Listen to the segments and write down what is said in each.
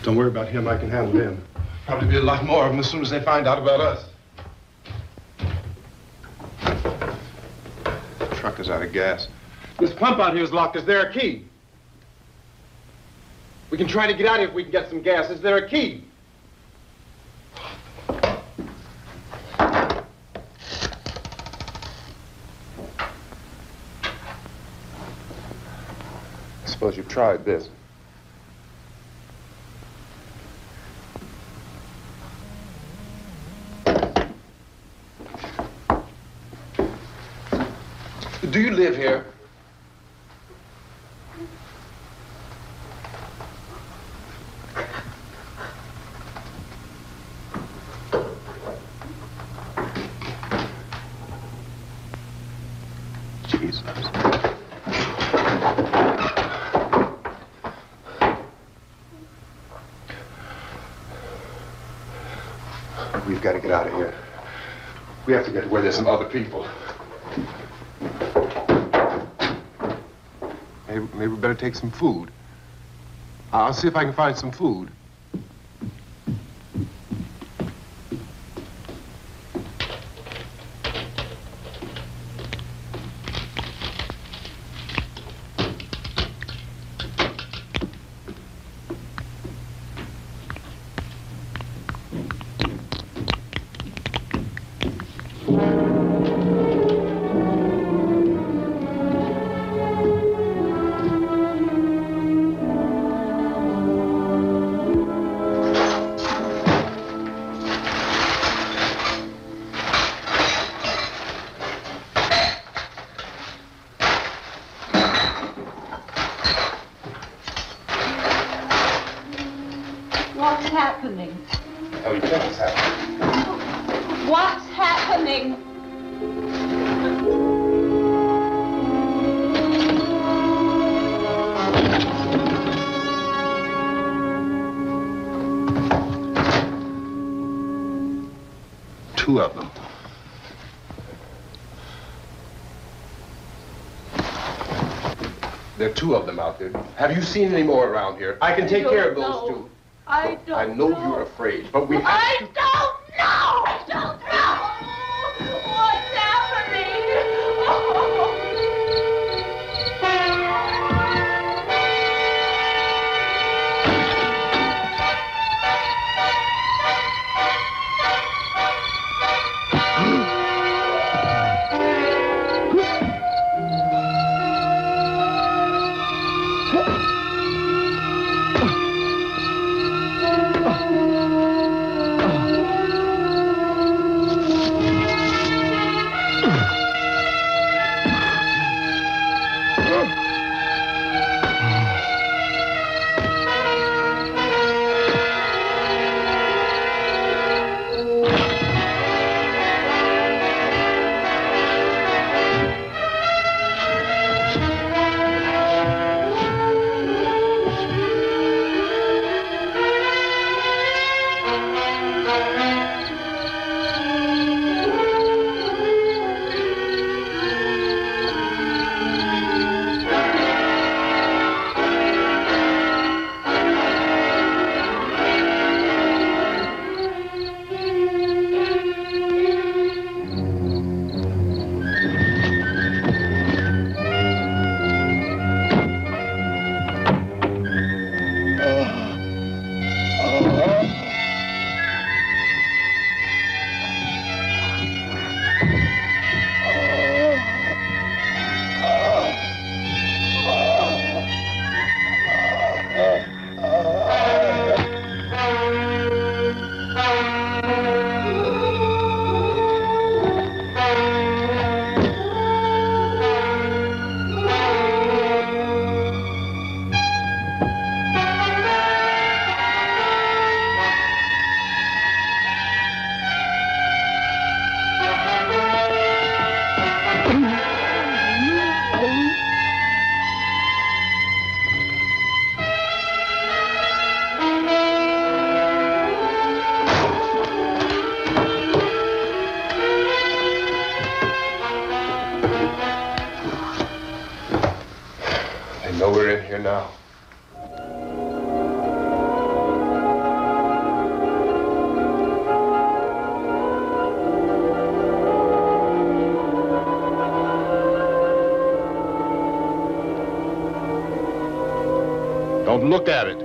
Don't worry about him. I can handle him. Probably be a lot more of them as soon as they find out about us. The truck is out of gas. This pump out here is locked. Is there a key? We can try to get out here if we can get some gas. Is there a key? Suppose you've tried this. Do you live here? Jesus. We've got to get out of here. We have to get to where there's some other people. Maybe we better take some food. I'll see if I can find some food. Two of them. There are two of them out there. Have you seen any more around here? I can take care of those two. I don't know. I know you're afraid, but we have to... I don't know! I don't know! What's happening? Oh. We're in here now. Don't look at it.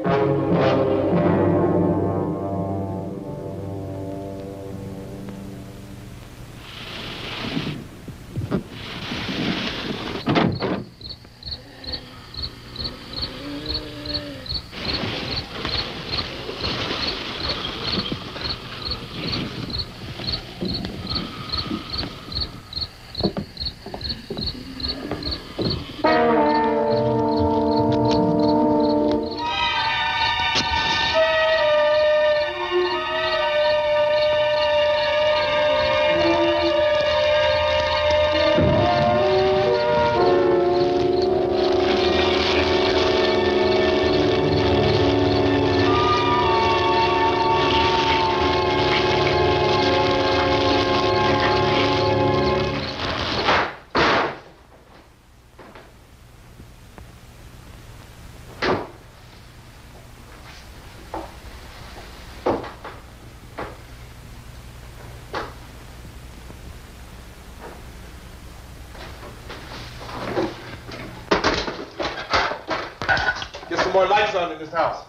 Get some more lights on in this house.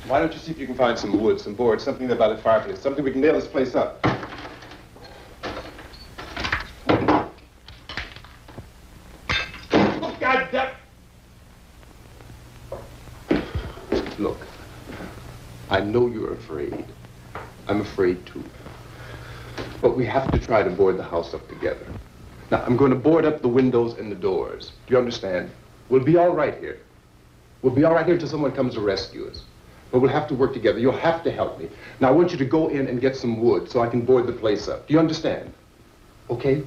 Why don't you see if you can find some wood, some boards, something there by the fireplace, something we can nail this place up. Oh, God damn! Look, I know you're afraid. I'm afraid too. But we have to try to board the house up together. Now, I'm going to board up the windows and the doors. Do you understand? We'll be all right here. We'll be all right here until someone comes to rescue us. But we'll have to work together. You'll have to help me. Now, I want you to go in and get some wood so I can board the place up. Do you understand? Okay?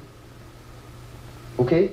Okay?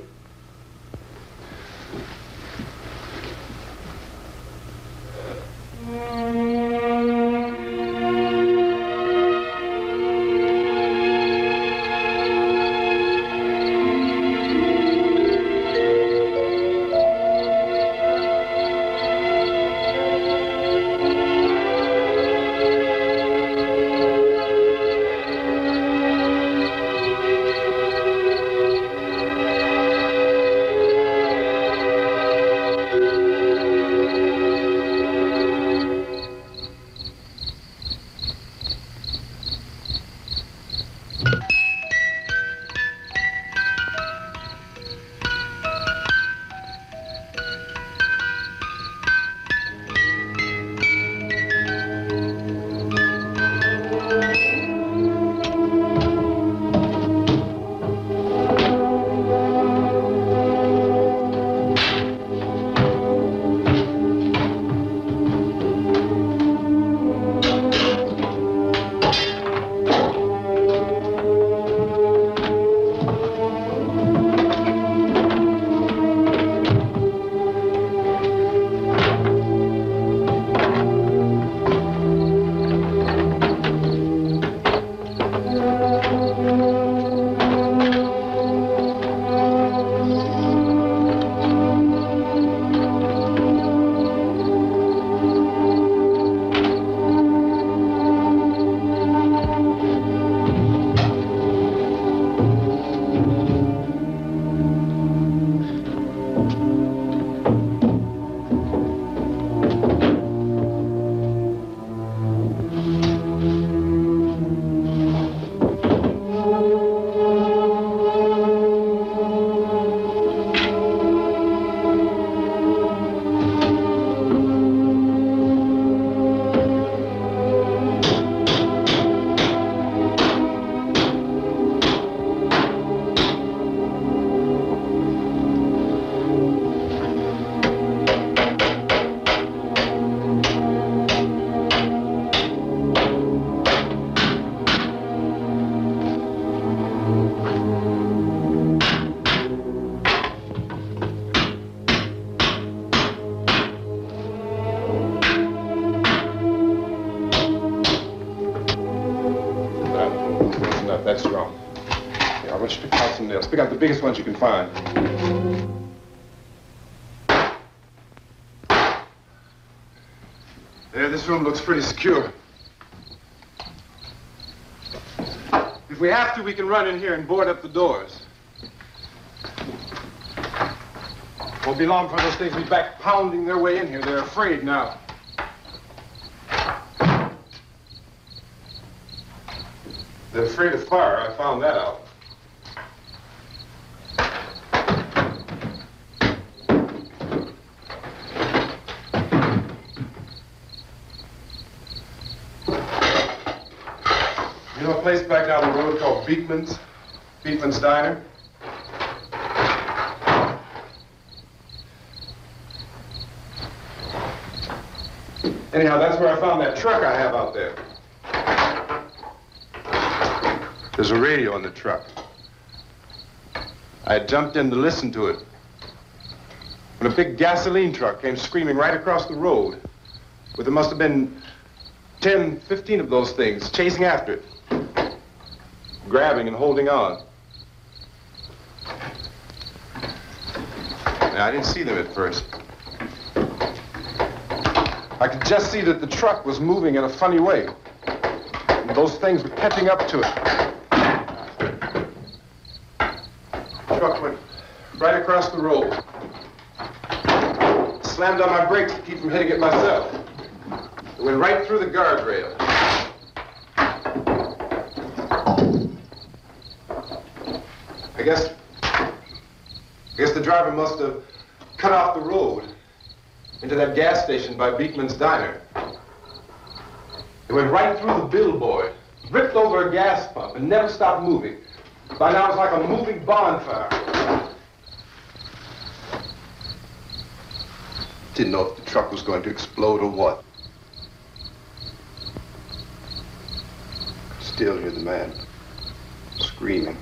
this room. Here, I want you to pick out some nails. Pick out the biggest ones you can find. There, this room looks pretty secure. If we have to, we can run in here and board up the doors. Won't be long before those things will be back pounding their way in here. They're afraid now. They're afraid of fire. I found that out. You know a place back down the road called Beekman's? Beekman's Diner? Anyhow, that's where I found that truck I have out there. There's a radio in the truck. I had jumped in to listen to it when a big gasoline truck came screaming right across the road. But there must have been 10, 15 of those things chasing after it, grabbing and holding on. Now, I didn't see them at first. I could just see that the truck was moving in a funny way. And those things were catching up to it. The truck went right across the road. Slammed on my brakes to keep from hitting it myself. It went right through the guardrail. I guess the driver must have cut off the road into that gas station by Beekman's Diner. It went right through the billboard, ripped over a gas pump, and never stopped moving. By now, it's like a moving bonfire. Didn't know if the truck was going to explode or what. Still hear the man screaming.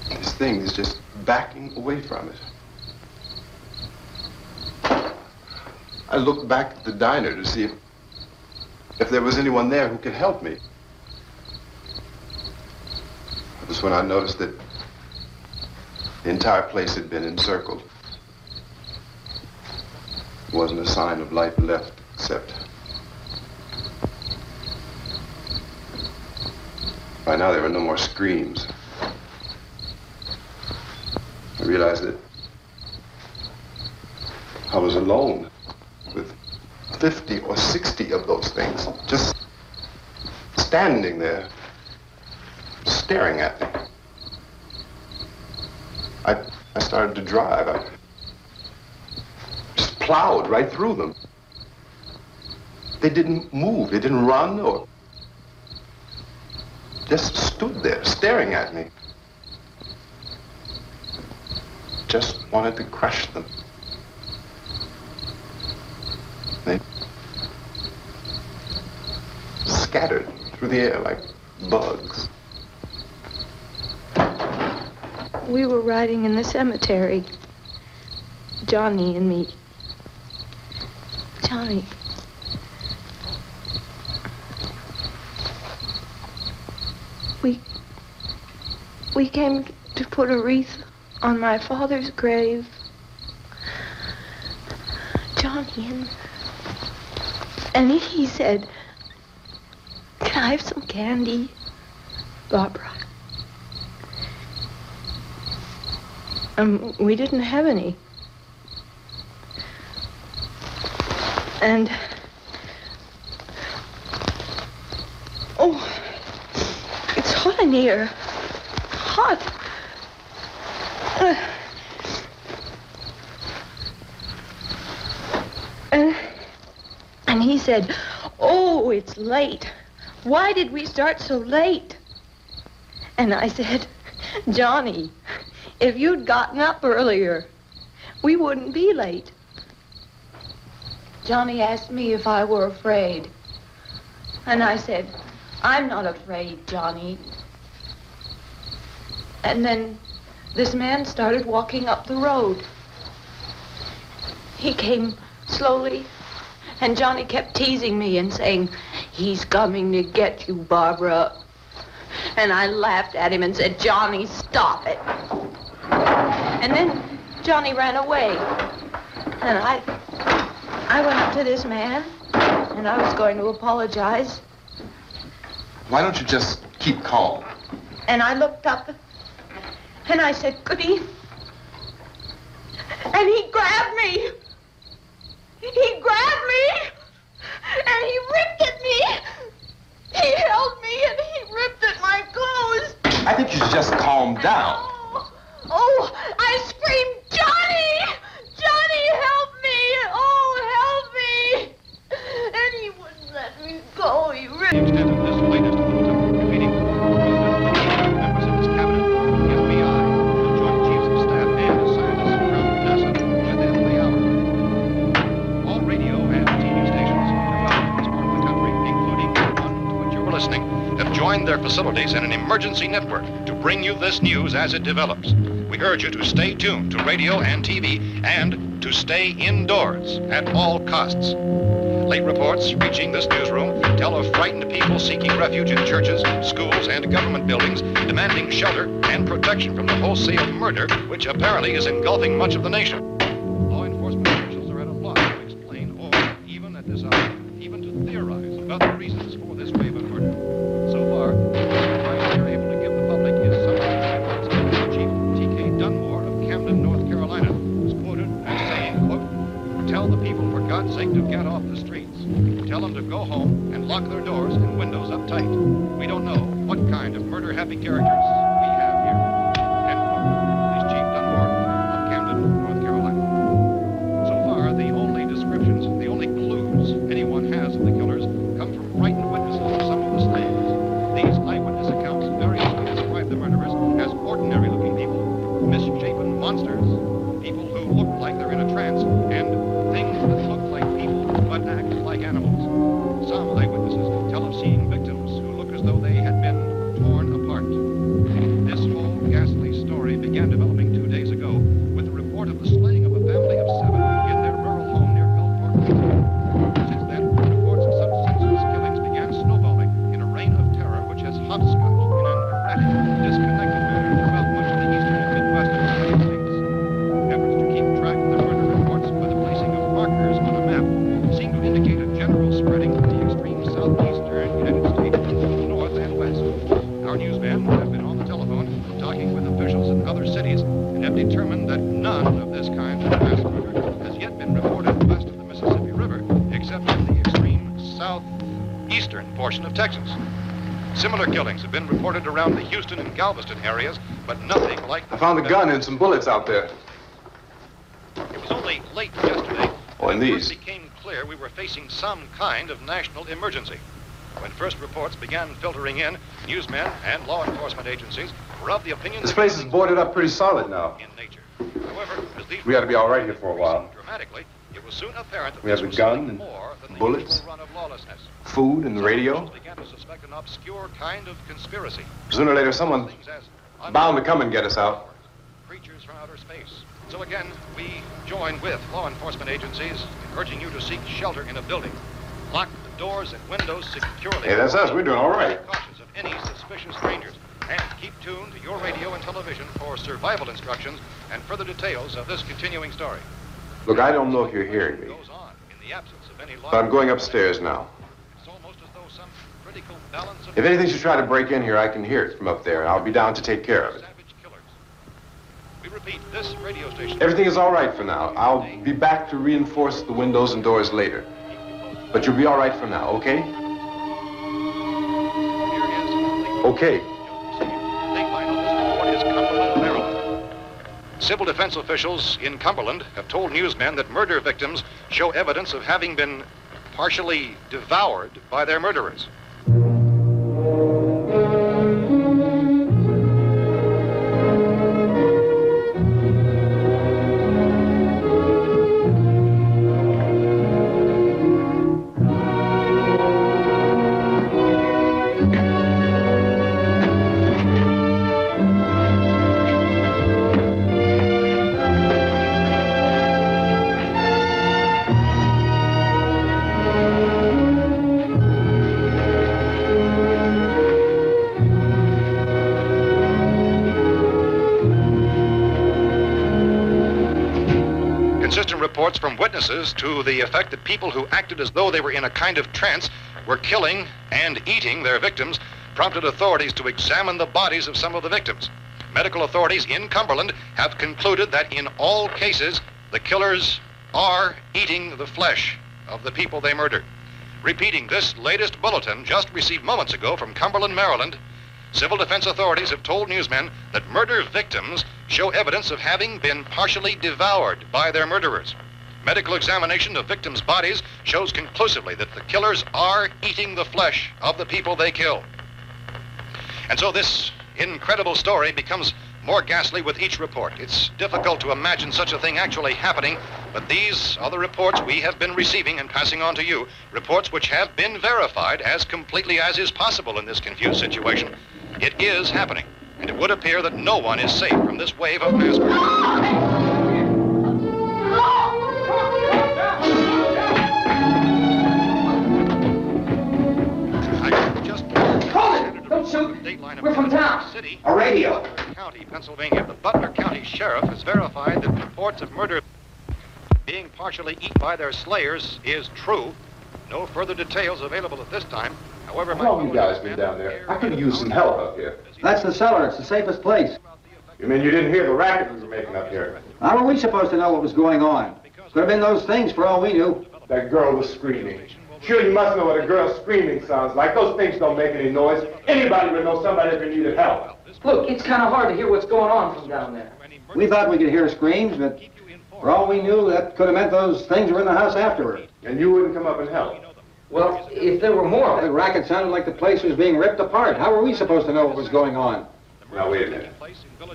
This thing is just backing away from it. I looked back at the diner to see if there was anyone there who could help me. It was when I noticed that the entire place had been encircled. There wasn't a sign of life left except by now there were no more screams. I realized that I was alone with 50 or 60 of those things, just standing there, staring at me. I started to drive. I just plowed right through them. They didn't move, they didn't run or just stood there staring at me. Just wanted to crush them. They scattered through the air like bugs. We were riding in the cemetery, Johnny and me. Johnny. We came to put a wreath on my father's grave. Johnny, and he said, "Can I have some candy, Barbara?" We didn't have any. And, oh, it's hot in here. Hot. And he said, "Oh, it's late. Why did we start so late?" And I said, "Johnny, if you'd gotten up earlier, we wouldn't be late." Johnny asked me if I were afraid. And I said, "I'm not afraid, Johnny." And then this man started walking up the road. He came slowly, and Johnny kept teasing me and saying, "He's coming to get you, Barbara." And I laughed at him and said, "Johnny, stop it." And then Johnny ran away. And I went up to this man, and I was going to apologize. Why don't you just keep calm? And I looked up, and I said, "Goody." And he grabbed me. He grabbed me, and he ripped at me. He held me, and he ripped at my clothes. I think you should just calm down. Oh, I screamed, "Johnny! Johnny, help me! Oh, help me!" And he wouldn't let me go. He ripped. The extent of this latest bulletin, repeating members of his cabinet, the FBI, the Joint Chiefs of Staff, and scientists from NASA within the hour. All radio and TV stations throughout this part of the country, including the one to which you're listening, have joined their facilities in an emergency network to bring you this news as it develops. We urge you to stay tuned to radio and TV and to stay indoors at all costs. Late reports reaching this newsroom tell of frightened people seeking refuge in churches, schools, and government buildings, demanding shelter and protection from the wholesale murder which apparently is engulfing much of the nation. Law enforcement officials are at a loss to explain or, even at this hour, even to theorize about the reasons for this wave of murder. So far, the advice they're able to give the public is something Chief T.K. Dunmore of Camden, North Carolina, was quoted as saying, quote, "Tell the people, for God's sake, to get off the streets. Tell them to go home and lock their doors and windows up tight. We don't know what kind of murder-happy characters we have here." End quote. This Chief Dunmore of Camden, North Carolina. So far, the only descriptions, the only clues anyone has of the killers come from frightened witnesses of some of the slayings. These eyewitness accounts variously describe the murderers as ordinary-looking people, misshapen monsters, people who look like they're in a trance, and things that look like people but act like animals. Some eyewitnesses tell of seeing victims who look as though they had been torn apart. This whole ghastly story began developing 2 days ago with the report of the slaying of a family of 7 in their rural home near Gulfport, Kentucky. Since then, reports of such senseless killings began snowballing in a reign of terror which has hopscotched in an erratic, disconnected manner throughout much of the eastern and midwestern United States. Efforts to keep track of the murder reports by the placing of markers on a map seem to indicate a general spreading of the extreme southeastern United States to the north and west. Our newsmen have been on the telephone talking with officials in other cities and have determined that none of this kind of mass murder has yet been reported west of the Mississippi River, except in the extreme southeastern portion of Texas. Similar killings have been reported around the Houston and Galveston areas, but nothing like the... I found a gun and some bullets out there. It was only late yesterday Oh, and when it these. first became clear we were facing some kind of national emergency. When first reports began filtering in, newsmen and law enforcement agencies were of the opinion This that place is things boarded up pretty solid now. in nature. However, as these We ought to be all right here for a while. dramatically, it was soon apparent that We have this a was gun something and more than the bullets. usual run of lawlessness. Food and the Some radio. officials began to suspect an obscure kind of conspiracy. Sooner or later, someone's Things as bound to come and get us out. creatures from outer space. So again, we join with law enforcement agencies in urging you to seek shelter in a building. Lock the doors and windows securely. Hey, that's us. We're doing all right. Be cautious of any suspicious strangers. And keep tuned to your radio and television for survival instructions and further details of this continuing story. Look, I don't know if you're hearing me, Goes on in the absence of any but I'm going upstairs now. It's almost as though some critical balance of If anything should try to break in here, I can hear it from up there, and I'll be down to take care of it. savage killers. We repeat, this radio station. Everything is all right for now. I'll be back to reinforce the windows and doors later. But you'll be all right for now, okay? Okay. Civil defense officials in Cumberland have told newsmen that murder victims show evidence of having been partially devoured by their murderers. Inconsistent reports from witnesses to the effect that people who acted as though they were in a kind of trance were killing and eating their victims prompted authorities to examine the bodies of some of the victims. Medical authorities in Cumberland have concluded that in all cases, the killers are eating the flesh of the people they murdered. Repeating this latest bulletin just received moments ago from Cumberland, Maryland, civil defense authorities have told newsmen that murder victims show evidence of having been partially devoured by their murderers. Medical examination of victims' bodies shows conclusively that the killers are eating the flesh of the people they kill. And so this incredible story becomes more ghastly with each report. It's difficult to imagine such a thing actually happening, but these are the reports we have been receiving and passing on to you, reports which have been verified as completely as is possible in this confused situation. It is happening, and it would appear that no one is safe from this wave of mass murder. Don't shoot. We're from town. A radio. County, Pennsylvania. The Butler County Sheriff has verified that reports of murder being partially eaten by their slayers is true. No further details available at this time. However, How long you guys been down there? I could use some help up here. That's the cellar. It's the safest place. You mean you didn't hear the racket we were making up here? How were we supposed to know what was going on? Could have been those things for all we knew. That girl was screaming. Sure, you must know what a girl screaming sounds like. Those things don't make any noise. Anybody would know somebody if needed help. Look, it's kind of hard to hear what's going on from down there. We thought we could hear screams, but for all we knew, that could have meant those things were in the house afterward. And you wouldn't come up and help? Well, if there were more... The racket sounded like the place was being ripped apart. How were we supposed to know what was going on? Now, wait a minute.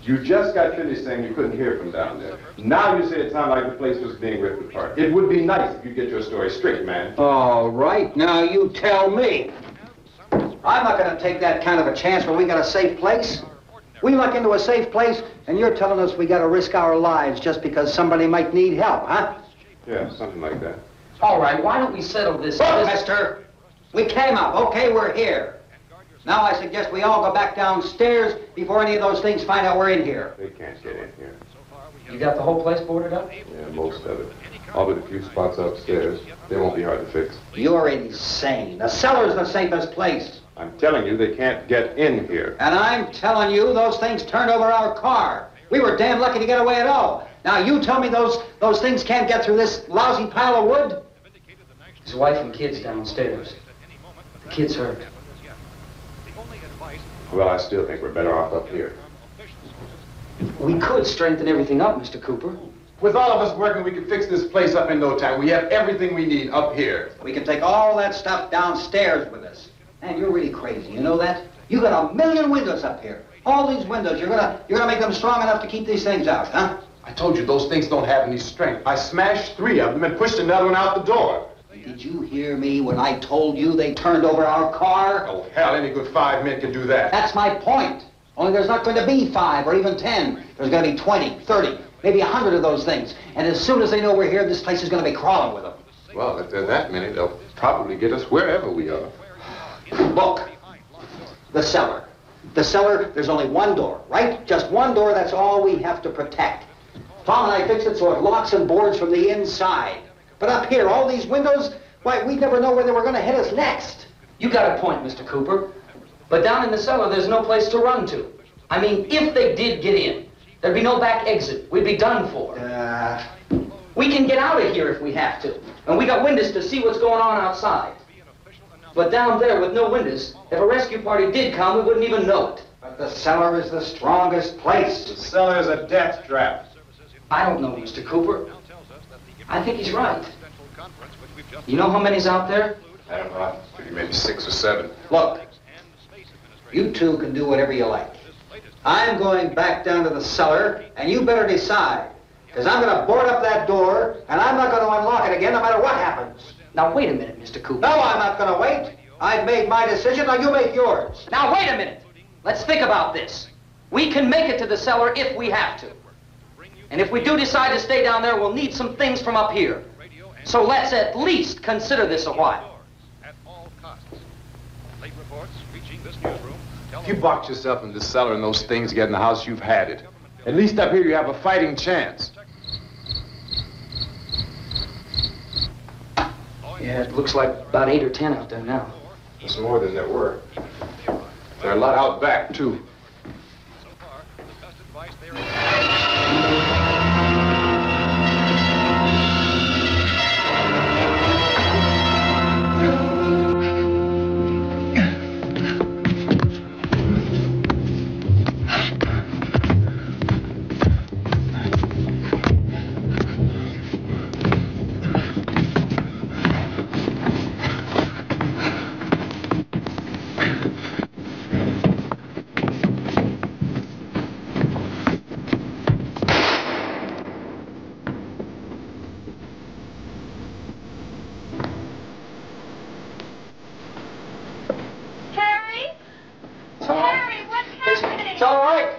You just got finished saying you couldn't hear from down there. Now you say it sounded like the place was being ripped apart. It would be nice if you get your story straight, man. All right, now you tell me. I'm not going to take that kind of a chance when we got a safe place. We luck into a safe place, and you're telling us we got to risk our lives just because somebody might need help, huh? Yeah, something like that. All right, why don't we settle this... Look, mister, we came up. Okay, we're here. Now I suggest we all go back downstairs before any of those things find out we're in here. They can't get in here. You got the whole place boarded up? Yeah, most of it. All but a few spots upstairs. They won't be hard to fix. You're insane. The cellar's the safest place. I'm telling you, they can't get in here. And I'm telling you, those things turned over our car. We were damn lucky to get away at all. Now you tell me those things can't get through this lousy pile of wood? His wife and kids downstairs. The kid's hurt. Well, I still think we're better off up here. We could strengthen everything up, Mr. Cooper. With all of us working, we can fix this place up in no time. We have everything we need up here. We can take all that stuff downstairs with us. Man, you're really crazy, you know that? You got 1,000,000 windows up here. All these windows, you're gonna make them strong enough to keep these things out, huh? I told you those things don't have any strength. I smashed 3 of them and pushed another one out the door. Did you hear me when I told you they turned over our car? Oh, hell, any good 5 men can do that. That's my point. Only there's not going to be 5 or even 10. There's going to be 20, 30, maybe 100 of those things. And as soon as they know we're here, this place is going to be crawling with them. Well, if there are that many, they'll probably get us wherever we are. Look, the cellar. The cellar, there's only one door, right? Just one door, that's all we have to protect. Tom and I fixed it so it locks and boards from the inside. But up here, all these windows, why, we'd never know where they were going to hit us next. You got a point, Mr. Cooper. But down in the cellar, there's no place to run to. I mean, if they did get in, there'd be no back exit. We'd be done for. We can get out of here if we have to. And we got windows to see what's going on outside. But down there with no windows, if a rescue party did come, we wouldn't even know it. But the cellar is the strongest place. The cellar is a death trap. I don't know, Mr. Cooper. I think he's right. You know how many's out there? I don't know. Maybe 6 or 7. Look, you two can do whatever you like. I'm going back down to the cellar, and you better decide. Because I'm going to board up that door, and I'm not going to unlock it again no matter what happens. Now, wait a minute, Mr. Cooper. No, I'm not going to wait. I've made my decision, now you make yours. Now, wait a minute. Let's think about this. We can make it to the cellar if we have to. And if we do decide to stay down there, we'll need some things from up here. So let's at least consider this a while. If you box yourself in the cellar and those things get in the house, you've had it. At least up here you have a fighting chance. Yeah, it looks like about 8 or 10 out there now. It's more than there were. There are a lot out back, too. So far, the best advice there is... It's all right.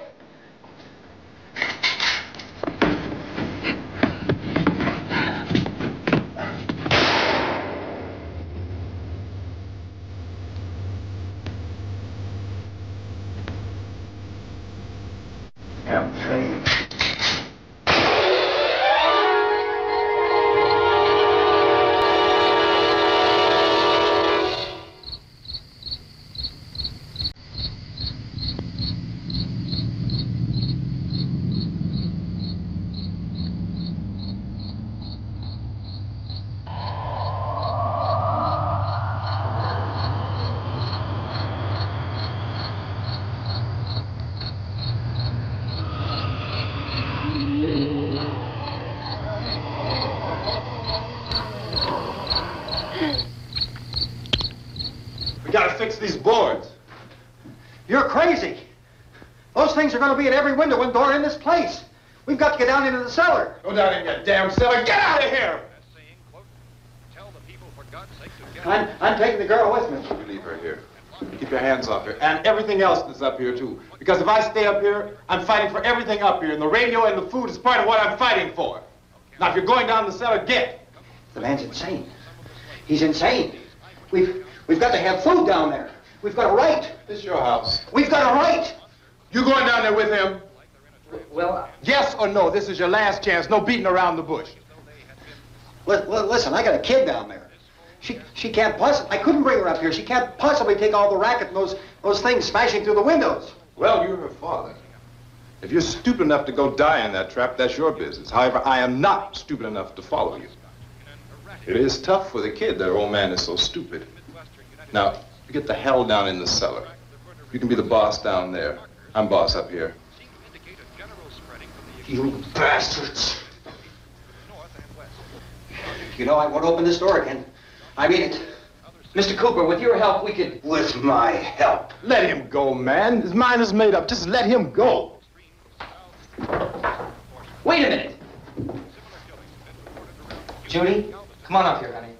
We gotta fix these boards. You're crazy. Those things are going to be at every window and door in this place. We've got to get down into the cellar. Go down in your damn cellar. Get out of here! saying, quote, tell the people for God's sake to get I'm taking the girl with me. You leave her here. Keep your hands off her. And everything else that's up here, too. Because if I stay up here, I'm fighting for everything up here. And the radio and the food is part of what I'm fighting for. Now, if you're going down the cellar, get. The man's insane. He's insane. We've got to have food down there. We've got a right. This is your house. We've got a right. You going down there with him? Well, Yes or no? This is your last chance. No beating around the bush. Listen, I got a kid down there. She can't possibly, I couldn't bring her up here. She can't possibly take all the racket and those things smashing through the windows. Well, you're her father. If you're stupid enough to go die in that trap, that's your business. However, I am not stupid enough to follow you. It is tough for the kid that old man is so stupid. Now, you get the hell down in the cellar. You can be the boss down there. I'm boss up here. You bastards. You know, I won't open this door again. I mean it. Mr. Cooper, with your help, we could... With my help. Let him go, man. His mind is made up. Just let him go. Wait a minute. Judy, come on up here, honey.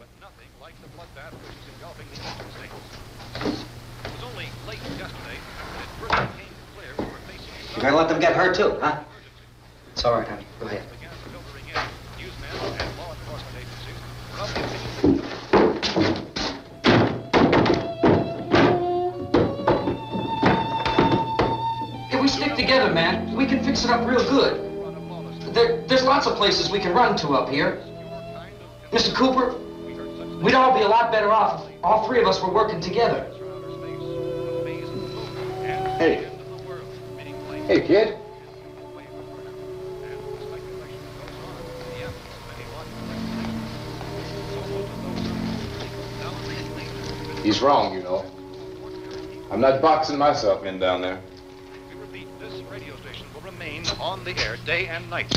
You're gonna let them get hurt too, huh? It's all right, honey. Go ahead. If we stick together, man, we can fix it up real good. There's lots of places we can run to up here. Mr. Cooper, we'd all be a lot better off if all three of us were working together. Hey. Hey, kid. He's wrong, you know. I'm not boxing myself in down there. We repeat, this radio station will remain on the air day and night.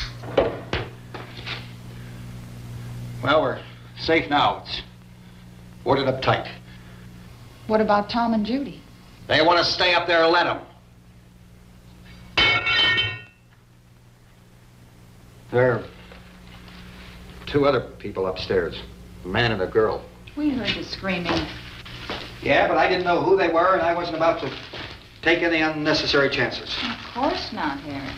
Well, we're safe now. It's boarded up tight. What about Tom and Judy? They want to stay up there, let them. There are two other people upstairs, a man and a girl. We heard the screaming. Yeah, but I didn't know who they were, and I wasn't about to take any unnecessary chances. Of course not, Harry.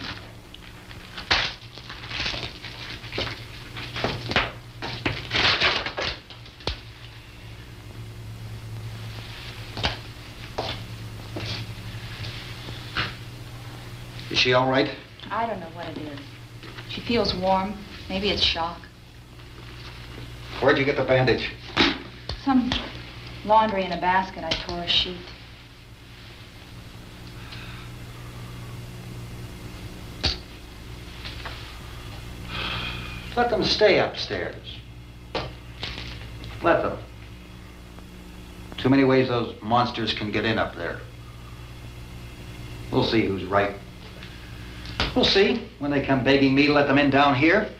Is she all right? I don't know what it is. She feels warm. Maybe it's shock. Where'd you get the bandage? Some laundry in a basket. I tore a sheet. Let them stay upstairs. Let them. Too many ways those monsters can get in up there. We'll see who's right. We'll see when they come begging me to let them in down here.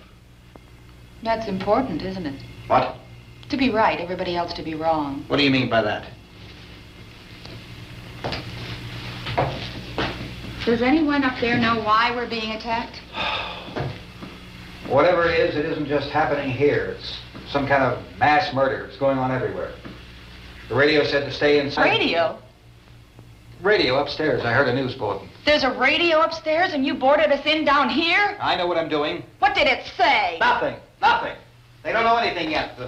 That's important, isn't it? What? To be right, everybody else to be wrong. What do you mean by that? Does anyone up there know why we're being attacked? Whatever it isn't just happening here. It's some kind of mass murder. It's going on everywhere. The radio said to stay inside. Radio? Radio upstairs. I heard a news bulletin. There's a radio upstairs and you boarded us in down here? I know what I'm doing. What did it say? Nothing. Nothing. They don't know anything yet.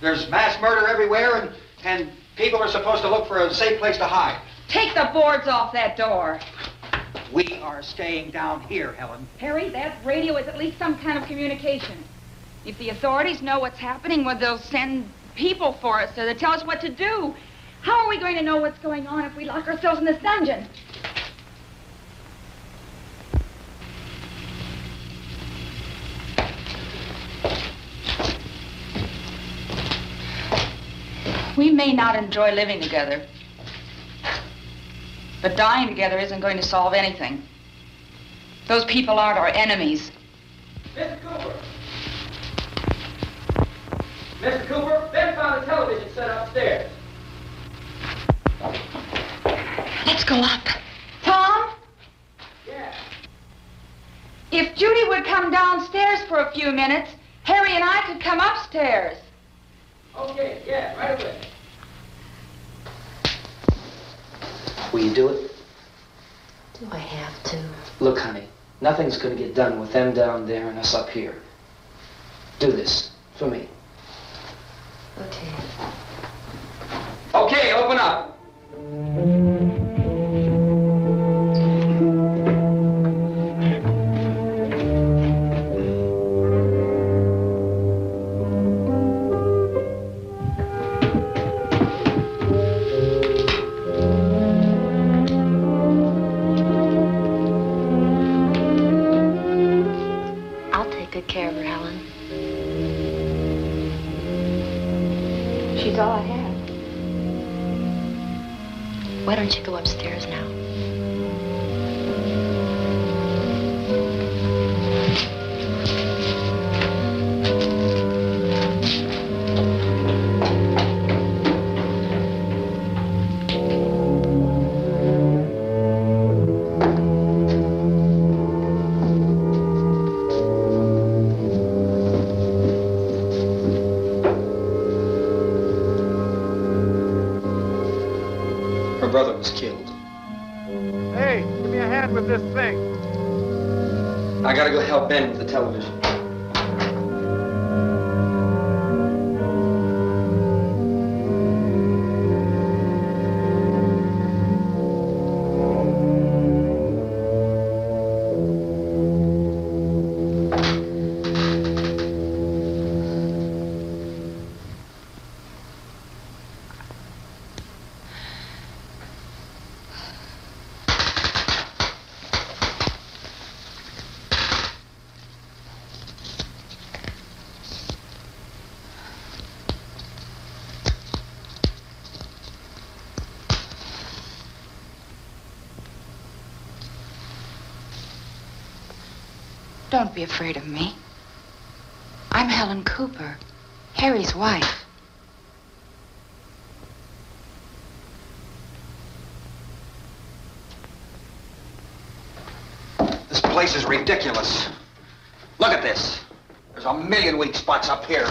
There's mass murder everywhere, and people are supposed to look for a safe place to hide. Take the boards off that door. We are staying down here, Helen. Harry, that radio is at least some kind of communication. If the authorities know what's happening, well, they'll send people for us to tell us what to do. How are we going to know what's going on if we lock ourselves in this dungeon? We may not enjoy living together, but dying together isn't going to solve anything. Those people aren't our enemies. Mr. Cooper! Mr. Cooper, Ben found a television set upstairs. Let's go up. Tom? Yeah. If Judy would come downstairs for a few minutes, Harry and I could come upstairs. Okay, yeah, right away. Will you do it? Do I have to? Look, honey, nothing's going to get done with them down there and us up here. Do this for me. Okay. Okay, open up. I'll take good care of her, Helen. She's all I have. Why don't you go upstairs now? Her brother was killed. Hey, give me a hand with this thing. I gotta go help Ben with the television. Don't be afraid of me. I'm Helen Cooper, Harry's wife. This place is ridiculous. Look at this. There's a million weak spots up here.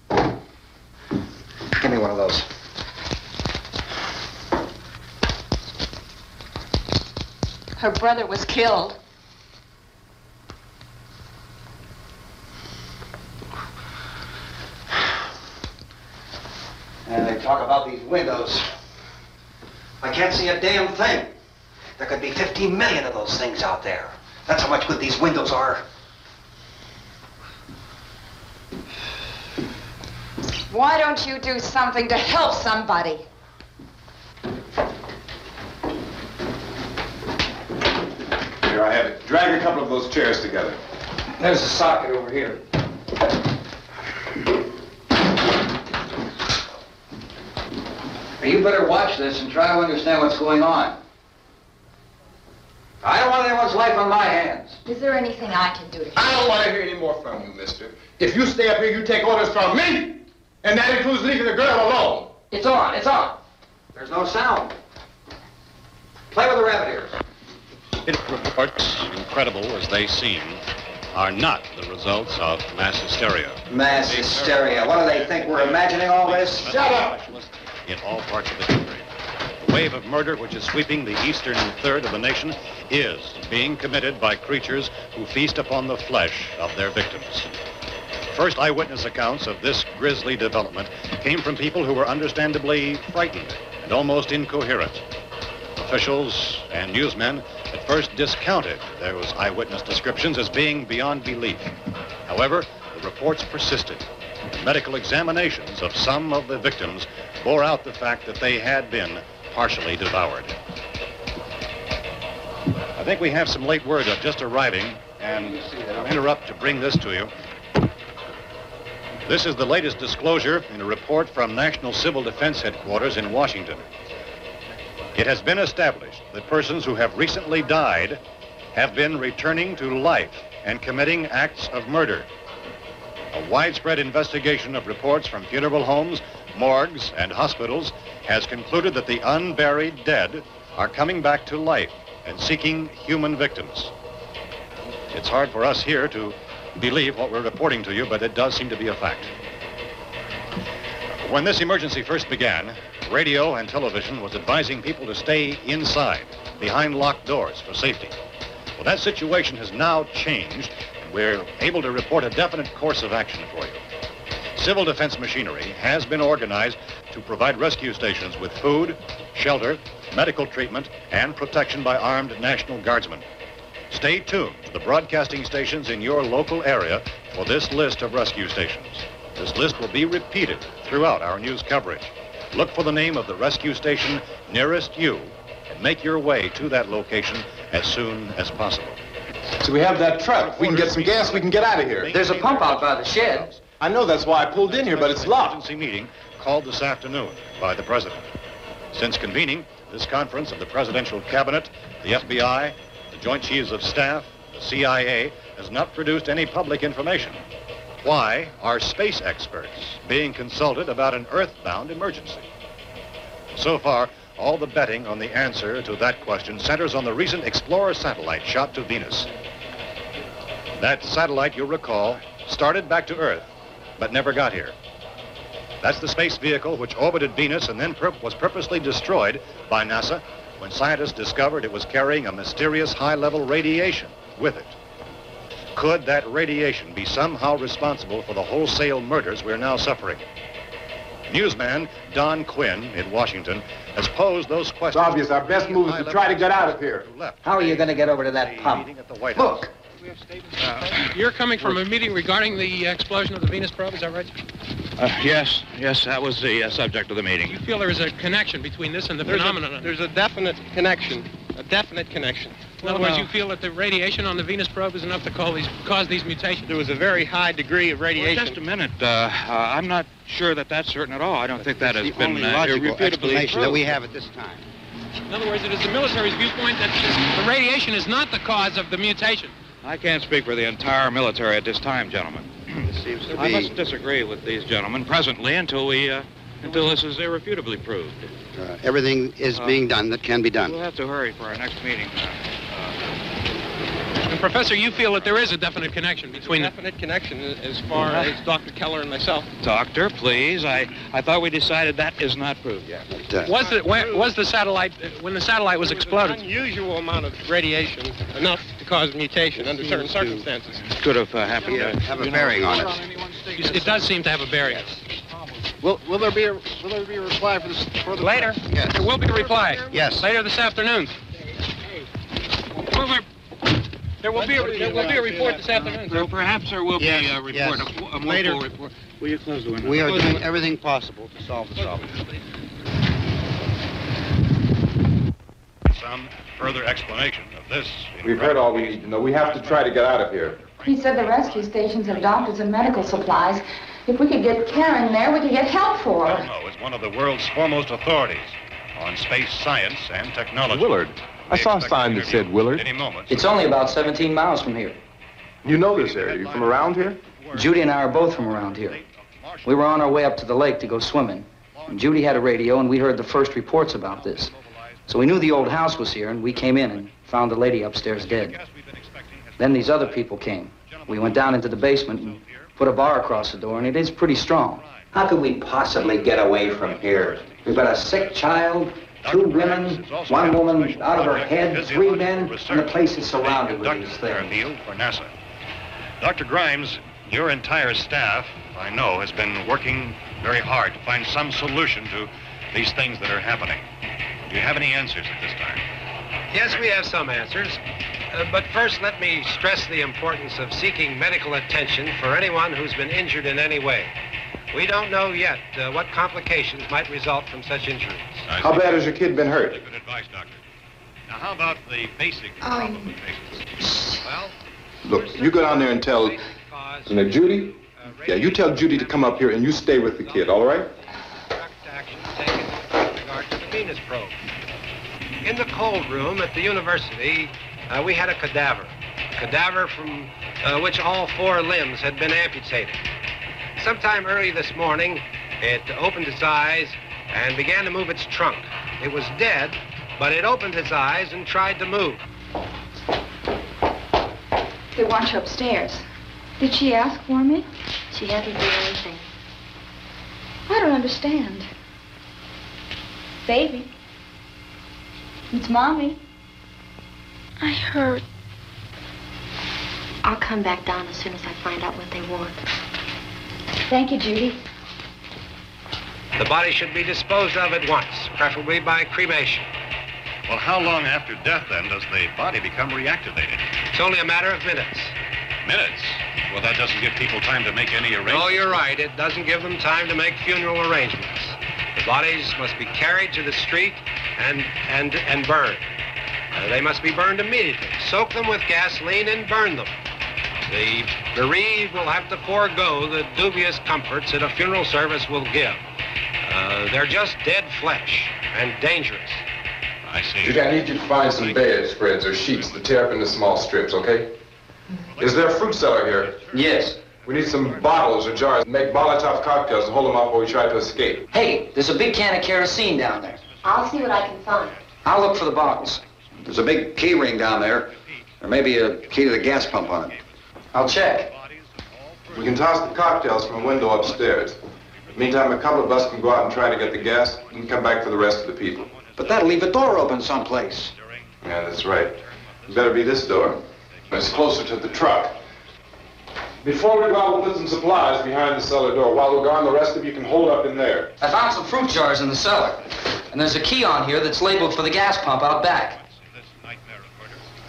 Give me one of those. Her brother was killed. And they talk about these windows. I can't see a damn thing. There could be 15 million of those things out there. That's how much good these windows are. Why don't you do something to help somebody? Here, I have it. Drag a couple of those chairs together. There's a socket over here. You better watch this and try to understand what's going on. I don't want anyone's life on my hands. Is there anything I can do to help? I don't want to hear any more from you, mister. If you stay up here, you take orders from me. And that includes leaving the girl alone. It's on, it's on. There's no sound. Play with the rabbit ears. Reports, incredible as they seem, are not the results of mass hysteria. Mass hysteria. What do they think? We're imagining all this? Shut up! In all parts of the country. The wave of murder which is sweeping the eastern third of the nation is being committed by creatures who feast upon the flesh of their victims. First eyewitness accounts of this grisly development came from people who were understandably frightened and almost incoherent. Officials and newsmen at first discounted those eyewitness descriptions as being beyond belief. However, the reports persisted. The medical examinations of some of the victims bore out the fact that they had been partially devoured. I think we have some late word just arriving, and I'll interrupt to bring this to you. This is the latest disclosure in a report from National Civil Defense Headquarters in Washington. It has been established that persons who have recently died have been returning to life and committing acts of murder. A widespread investigation of reports from funeral homes, morgues, and hospitals has concluded that the unburied dead are coming back to life and seeking human victims. It's hard for us here to believe what we're reporting to you, but it does seem to be a fact. When this emergency first began, radio and television was advising people to stay inside, behind locked doors for safety. Well, that situation has now changed. We're able to report a definite course of action for you. Civil defense machinery has been organized to provide rescue stations with food, shelter, medical treatment, and protection by armed National Guardsmen. Stay tuned to the broadcasting stations in your local area for this list of rescue stations. This list will be repeated throughout our news coverage. Look for the name of the rescue station nearest you and make your way to that location as soon as possible. So we have that truck. If we can get some gas, we can get out of here. There's a pump out by the shed. I know, that's why I pulled in here, but it's locked. Emergency meeting called this afternoon by the President. Since convening this conference of the Presidential Cabinet, the FBI, the Joint Chiefs of Staff, the CIA has not produced any public information. Why are space experts being consulted about an earthbound emergency? So far, all the betting on the answer to that question centers on the recent Explorer satellite shot to Venus. That satellite, you'll recall, started back to Earth, but never got here. That's the space vehicle which orbited Venus and then was purposely destroyed by NASA when scientists discovered it was carrying a mysterious high-level radiation with it. Could that radiation be somehow responsible for the wholesale murders we're now suffering? Newsman Don Quinn in Washington has posed those questions. It's obvious our best move is to try to get out of here. How are you going to get over to that pump? Look! You're coming from a meeting regarding the explosion of the Venus probe, is that right? Yes, that was the subject of the meeting. You feel there is a connection between this and the phenomenon? There's a definite connection. A definite connection. In other words, you feel that the radiation on the Venus probe is enough to cause these mutations? There was a very high degree of radiation. Well, just a minute. I'm not sure that that's certain at all. I don't think that has been logical explanation that we have at this time. In other words, it is the military's viewpoint that the radiation is not the cause of the mutation. I can't speak for the entire military at this time, gentlemen. This seems to be... I must disagree with these gentlemen presently until this is irrefutably proved. Everything is being done that can be done. We'll have to hurry for our next meeting. And Professor, you feel that there is a definite connection between them? Definite connection as far as Dr. Keller and myself. Doctor, please. I thought we decided that is not proved yet. Was the satellite, when the satellite was exploded? An unusual amount of radiation, enough to cause mutation under certain circumstances. Could have happened. Have a bearing on it. It does seem to have a bearing. Will there be a reply for the later? Yes. There will be a reply. Yes. Later this afternoon. There will be a report this afternoon, sir. Well, perhaps there will be a report, yes. a more Later. full report. Will you close the window? We are doing everything possible to solve the problem. Some further explanation of this. We've heard all we need to know. We have to try to get out of here. He said the rescue stations have doctors and medical supplies. If we could get care in there, we could get help for her. No, it's one of the world's foremost authorities on space science and technology. Willard. I saw a sign that said Willard. Any moment. It's only about 17 miles from here. You know this area. You from around here? Judy and I are both from around here. We were on our way up to the lake to go swimming. And Judy had a radio, and we heard the first reports about this. So we knew the old house was here, and we came in and found the lady upstairs dead. Then these other people came. We went down into the basement and put a bar across the door, and it is pretty strong. How could we possibly get away from here? We've got a sick child, 2 women, 1 woman out of her head, 3 men, and the place is surrounded with these things. Field for NASA. Dr. Grimes, your entire staff, I know, has been working very hard to find some solution to these things that are happening. Do you have any answers at this time? Yes, we have some answers. But first, let me stress the importance of seeking medical attention for anyone who's been injured in any way. We don't know yet what complications might result from such injuries. How bad has your kid been hurt? Good advice, Doctor. Now, how about the basic problem with patients? Well, Look, you go down there and tell... Judy? Yeah, you tell Judy to come up here and you stay with the kid, all right? direct action taken with regard to the Venus probe. In the cold room at the university, we had a cadaver from which all 4 limbs had been amputated. Sometime early this morning, it opened its eyes and began to move its trunk. It was dead, but it opened its eyes and tried to move. They want you upstairs. Did she ask for me? She hasn't done anything. I don't understand. Baby. It's Mommy. I heard. I'll come back down as soon as I find out what they want. Thank you, Judy. The body should be disposed of at once, preferably by cremation. Well, how long after death, then, does the body become reactivated? It's only a matter of minutes. Minutes? Well, that doesn't give people time to make any arrangements. No, you're right. It doesn't give them time to make funeral arrangements. The bodies must be carried to the street and burned. They must be burned immediately. Soak them with gasoline and burn them. The bereaved will have to forego the dubious comforts that a funeral service will give. They're just dead flesh and dangerous. I see. Judy, I need you to find some bedspreads or sheets to tear up into small strips, okay? Is there a fruit cellar here? Yes. We need some bottles or jars. Make Molotov cocktails and hold them up while we try to escape. Hey, there's a big can of kerosene down there. I'll see what I can find. I'll look for the bottles. There's a big key ring down there. There may be a key to the gas pump on it. I'll check. We can toss the cocktails from a window upstairs. Meantime, a couple of us can go out and try to get the gas and come back for the rest of the people. But that'll leave a door open someplace. Yeah, that's right. It better be this door. It's closer to the truck. Before we go out, we'll put some supplies behind the cellar door. While we're gone, the rest of you can hold up in there. I found some fruit jars in the cellar. And there's a key on here that's labeled for the gas pump out back.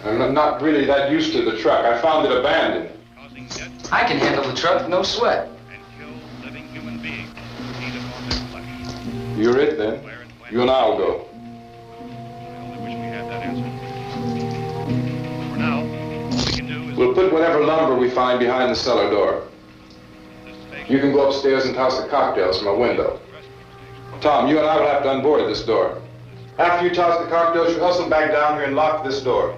I'm not really that used to the truck. I found it abandoned. I can handle the truck, no sweat. You're it, then. You and I'll go. We'll put whatever lumber we find behind the cellar door. You can go upstairs and toss the cocktails from a window. Tom, you and I will have to unboard this door. After you toss the cocktails, you hustle back down here and lock this door.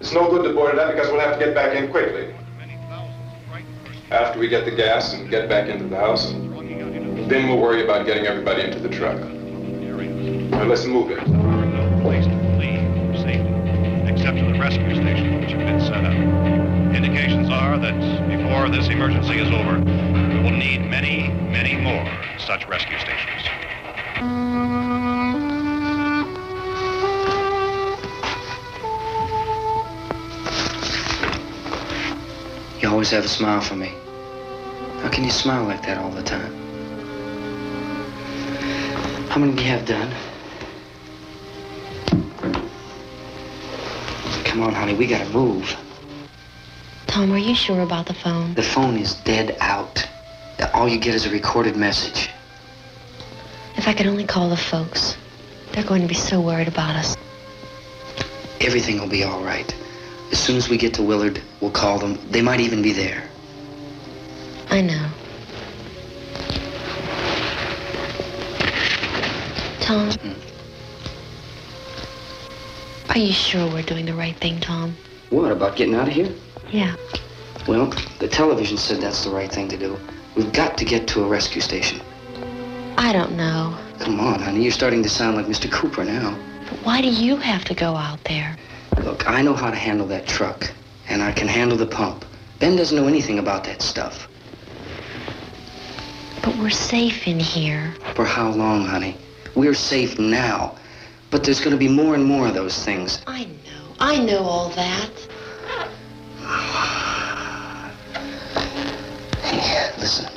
It's no good to board it up because we'll have to get back in quickly. After we get the gas and get back into the house, then we'll worry about getting everybody into the truck. Now let's move it. No place to flee safely, except to the rescue station which have been set up. Indications are that before this emergency is over, we will need many, many more such rescue stations. You always have a smile for me. How can you smile like that all the time? How many do you have done? Come on, honey, we gotta move. Tom, are you sure about the phone? The phone is dead out. All you get is a recorded message. If I could only call the folks. They're going to be so worried about us. Everything will be all right. As soon as we get to Willard, we'll call them. They might even be there. I know. Tom? Are you sure we're doing the right thing, Tom? What, about getting out of here? Yeah. Well, the television said that's the right thing to do. We've got to get to a rescue station. I don't know. Come on, honey, you're starting to sound like Mr. Cooper now. But why do you have to go out there? Look, I know how to handle that truck, and I can handle the pump. Ben doesn't know anything about that stuff. But we're safe in here. For how long, honey? We're safe now. But there's going to be more and more of those things. I know all that. Hey, listen.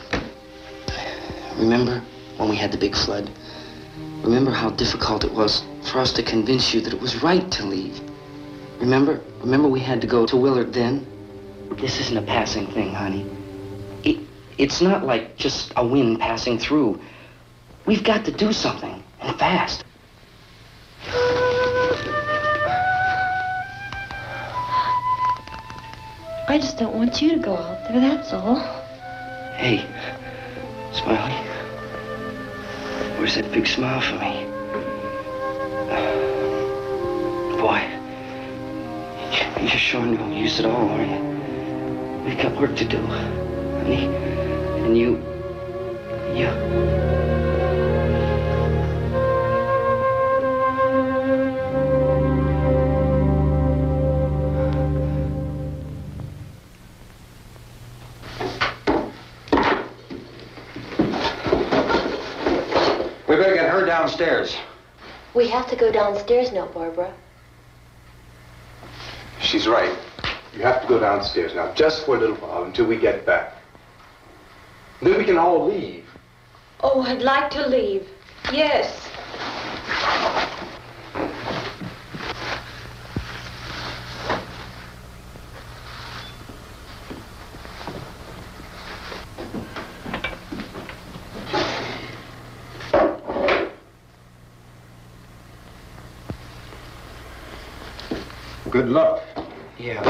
Remember when we had the big flood? Remember how difficult it was for us to convince you that it was right to leave? Remember we had to go to Willard then? This isn't a passing thing, honey. It's not like just a wind passing through. We've got to do something, and fast. I just don't want you to go out there, that's all. Hey, Smiley. Where's that big smile for me? Boy, you're sure no use at all, are you? We've got work to do, honey. And you... We better get her downstairs. We have to go downstairs now, Barbara. She's right. You have to go downstairs now, just for a little while, until we get back. Then we can all leave. Oh, I'd like to leave. Yes. Good luck. Yeah.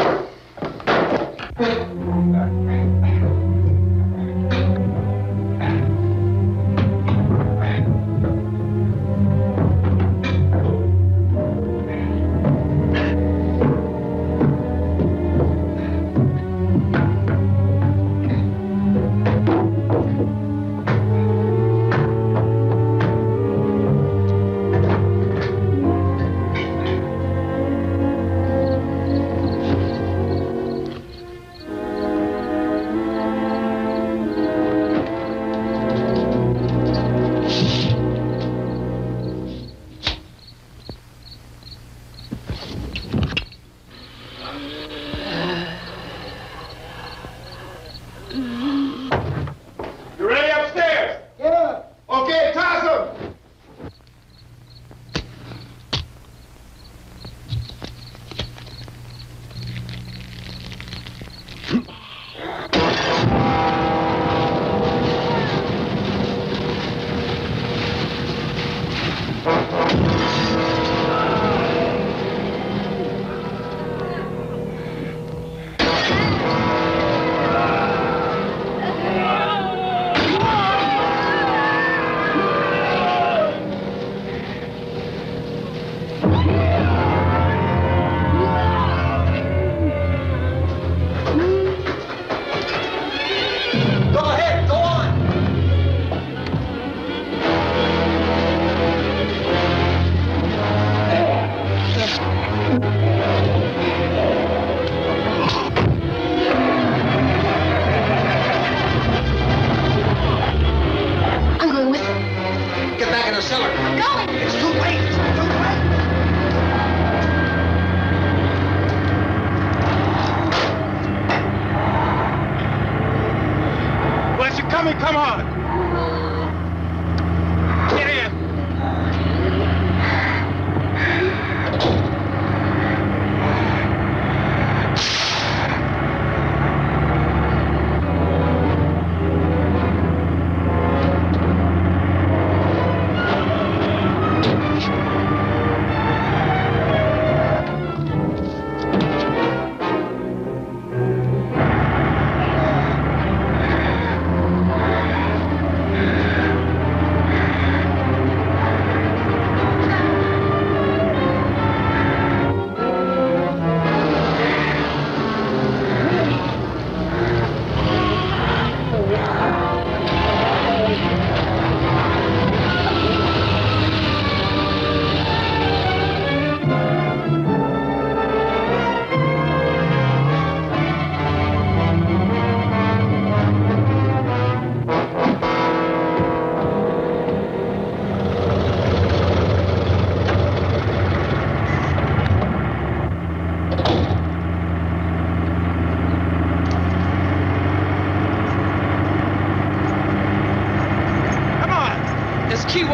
Come on! Get in!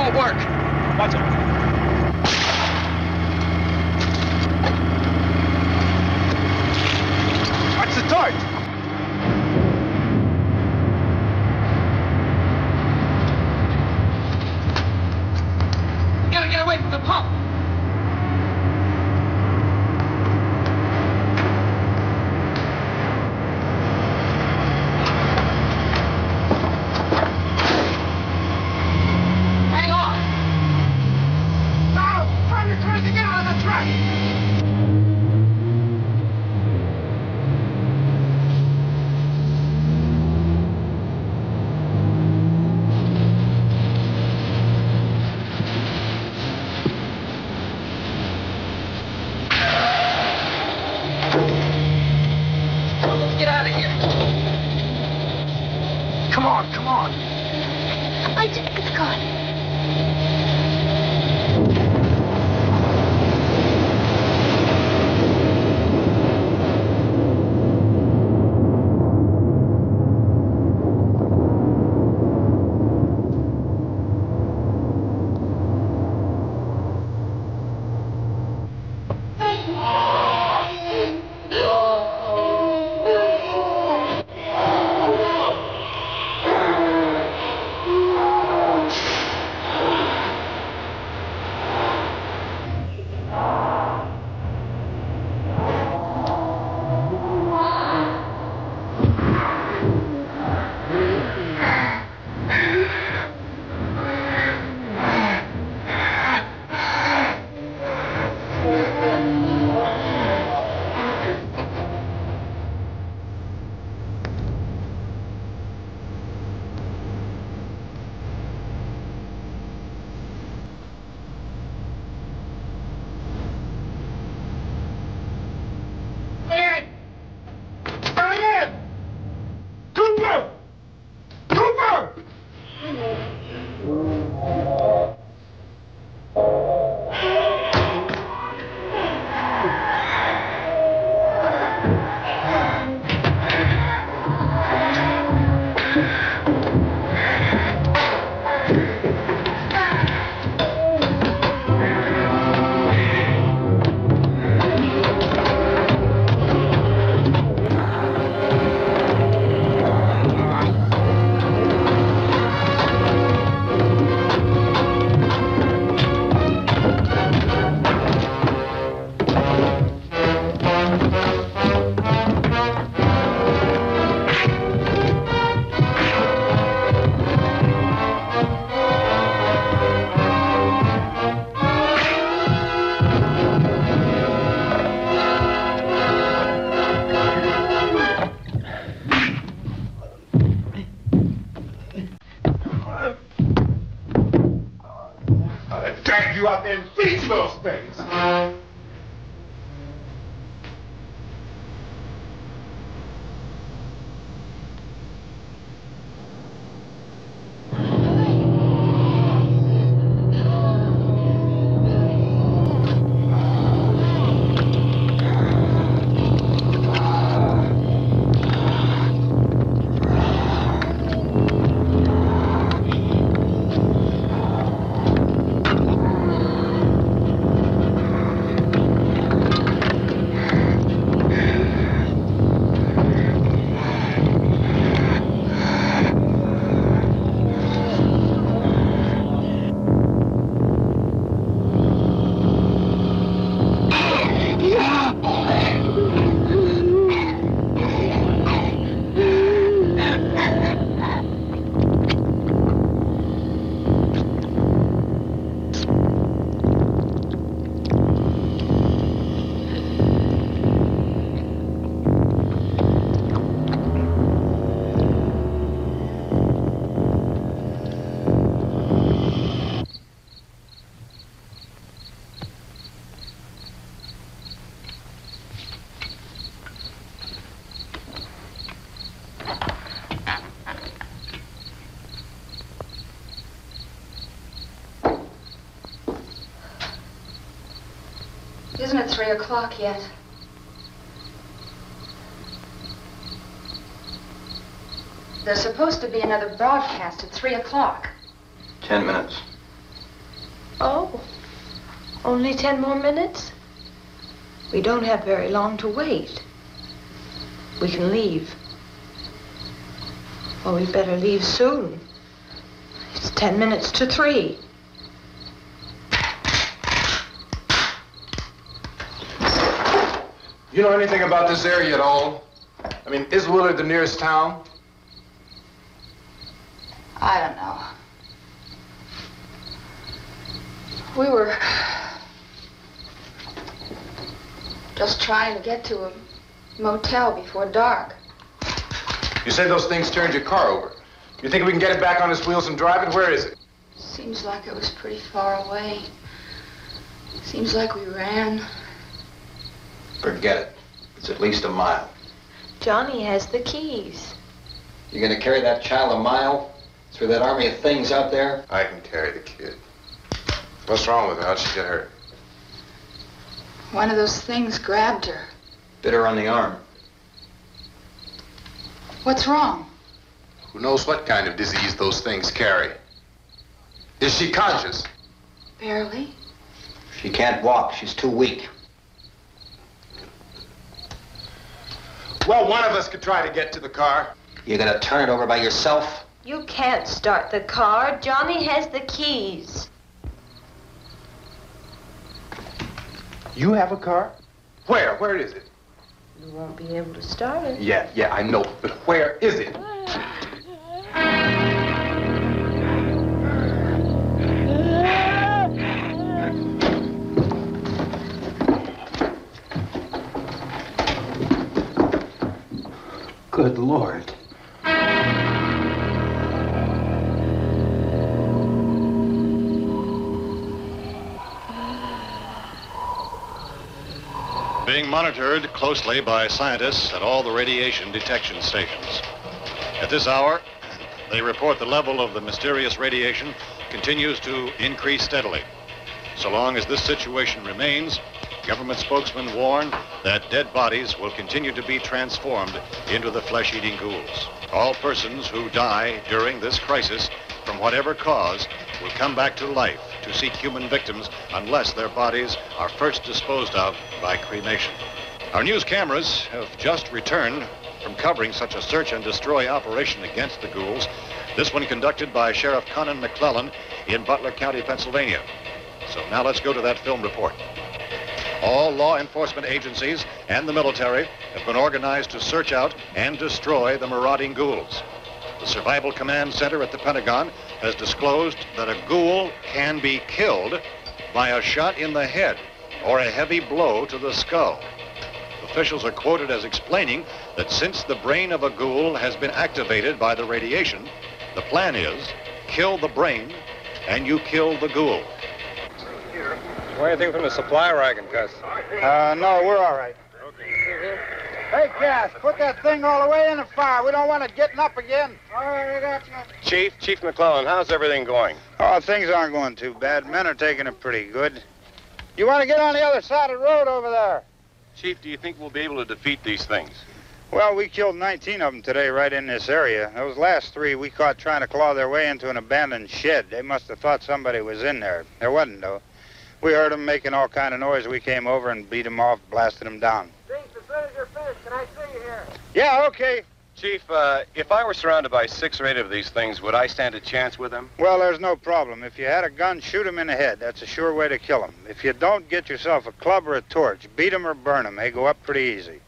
won't work. Watch it. Watch the torch. Gotta get away from the pump. Hang on. Now, find your trying to get out of the truck. Get out of here. Come on, come on. It's gone. You out there and feed those things. Isn't it 3 o'clock yet? There's supposed to be another broadcast at 3 o'clock. 10 minutes. Oh, only 10 more minutes? We don't have very long to wait. We can leave. Well, we'd better leave soon. It's 10 minutes to 3. You know anything about this area at all? I mean, is Willard the nearest town? I don't know. We were just trying to get to a motel before dark. You say those things turned your car over. You think we can get it back on its wheels and drive it? Where is it? Seems like it was pretty far away. Seems like we ran. Forget it. It's at least a mile. Johnny has the keys. You're gonna carry that child a mile through that army of things out there? I can carry the kid. What's wrong with her? How'd she get hurt? One of those things grabbed her. Bit her on the arm. What's wrong? Who knows what kind of disease those things carry? Is she conscious? Barely. She can't walk. She's too weak. Well, one of us could try to get to the car. You gonna turn it over by yourself? You can't start the car. Johnny has the keys. You have a car? Where? Where is it? You won't be able to start it. Yeah, I know. But where is it? Good Lord. Being monitored closely by scientists at all the radiation detection stations. At this hour, they report the level of the mysterious radiation continues to increase steadily. So long as this situation remains, government spokesmen warn that dead bodies will continue to be transformed into the flesh-eating ghouls. All persons who die during this crisis, from whatever cause, will come back to life to seek human victims unless their bodies are first disposed of by cremation. Our news cameras have just returned from covering such a search and destroy operation against the ghouls, this one conducted by Sheriff Conan McClellan in Butler County, Pennsylvania. So now let's go to that film report. All law enforcement agencies and the military have been organized to search out and destroy the marauding ghouls. The Survival Command Center at the Pentagon has disclosed that a ghoul can be killed by a shot in the head or a heavy blow to the skull. Officials are quoted as explaining that since the brain of a ghoul has been activated by the radiation, the plan is kill the brain and you kill the ghoul. Anything from the supply wagon, Gus? No, we're all right. Okay. Hey, Cass, put that thing all the way in the fire. We don't want it getting up again. All right, I got you. Chief McClellan, how's everything going? Oh, things aren't going too bad. Men are taking it pretty good. You want to get on the other side of the road over there? Chief, do you think we'll be able to defeat these things? Well, we killed 19 of them today right in this area. Those last 3 we caught trying to claw their way into an abandoned shed. They must have thought somebody was in there. There wasn't, though. We heard them making all kind of noise. We came over and beat them off, blasted them down. Chief, as soon as you're finished, can I see you here? Yeah, okay. Chief, if I were surrounded by 6 or 8 of these things, would I stand a chance with them? Well, there's no problem. If you had a gun, shoot them in the head. That's a sure way to kill them. If you don't, get yourself a club or a torch. Beat them or burn them. They go up pretty easy.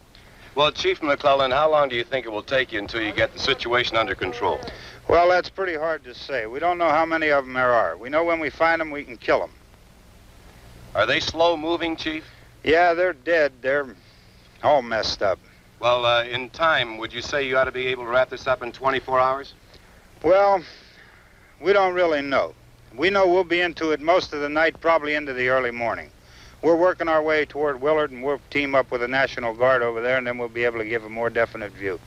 Well, Chief McClellan, how long do you think it will take you until you get the situation under control? Well, that's pretty hard to say. We don't know how many of them there are. We know when we find them, we can kill them. Are they slow-moving, Chief? Yeah, they're dead. They're all messed up. Well, in time, would you say you ought to be able to wrap this up in 24 hours? Well, we don't really know. We know we'll be into it most of the night, probably into the early morning. We're working our way toward Willard, and we'll team up with the National Guard over there, and then we'll be able to give a more definite view.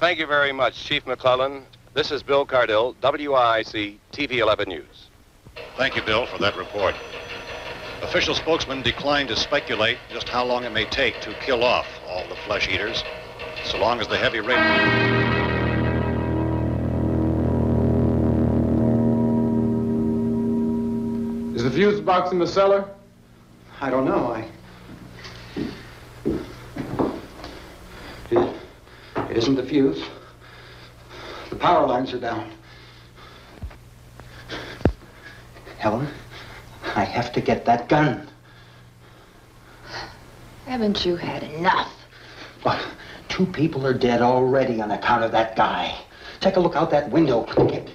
Thank you very much, Chief McClellan. This is Bill Cardill, WIC TV 11 News. Thank you, Bill, for that report. Official spokesman declined to speculate just how long it may take to kill off all the flesh eaters, so long as the heavy rain... Is the fuse box in the cellar? I don't know. It isn't the fuse. The power lines are down. Helen, I have to get that gun. Haven't you had enough? But 2 people are dead already on account of that guy. Take a look out that window. Get.